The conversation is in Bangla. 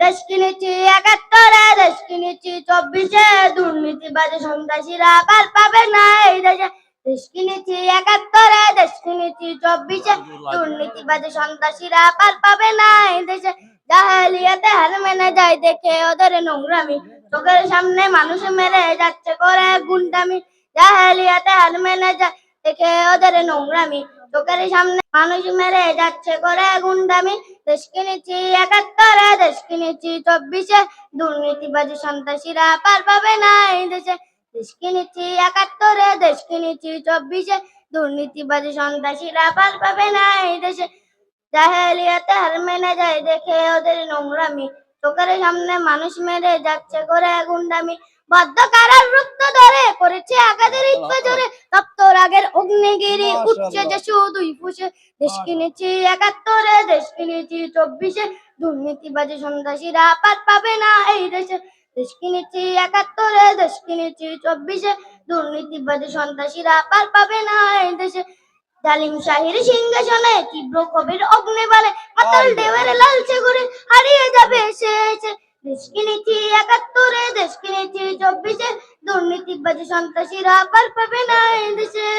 দেশ কিনেছি ৭১, দেশ কিনেছি ২৪, দুর্নীতিবাদী সন্ত্রাসীরা পার পাবে না এই দেশে। দেশ কিনেছি ৭১, দেশ কিনেছি ২৪, দুর্নীতিবাদী সন্ত্রাসীরা পার পাবে না এই দেশে। জাহেলিয়াতে হার মেনে যায় দেখে ওদের নোংরামি, চোখের সামনে মানুষ মেরে যাচ্ছে করে গুন্ডামি। জাহেলিয়াতে হার মেনে যায় দেখে ওদের নোংরামি, চোখের সামনে মানুষ মেরে যাচ্ছে করে গুন্ডামি। দেশ কিনেছি ৭১, দেশ কিনেছি ২৪, দুর্নীতিবাদী সন্ত্রাসীরা পার পাবে না এই দেশে। দেশ কিনেছি ৭১, দেশ কিনেছি ২৪, দুর্নীতিবাদী সন্ত্রাসীরা পার পাবে না এই দেশে। জাহেলিয়াতে হার মেনে যায় দেখে ওদের নোংরামি, চোখের সামনে মানুষ মেরে যাচ্ছে করে গুন্ডামি। বদ্ধ কারার রক্ত ধরে করেছে আঘাতের ইচ্ছা জোরে, তপ্ত রাগের অগ্নিগিরি উঠছে যে শুধুই ফুসে। দেশ কিনেছি ৭১, দেশ কিনেছি ২৪, দুর্নীতিবাদী সন্ত্রাসীরা পার পাবে না এই দেশে। দেশ কিনেছি ৭১, দেশ কিনেছি ২৪, দুর্নীতিবাদী সন্ত্রাসীরা পার পাবে না এই দেশে। জালিম শাহির সিংহাসনে তীব্র কবির অগ্নিবালে মাতাল ঢেউয়ের লালচে ঘুরে হারিয়ে যাবে সে। দেশ কিনেছি ৭১, দেশ কিনেছি ২৪, দুর্নীতিবাদী সন্ত্রাসীরা পার পাবে না এই দেশে।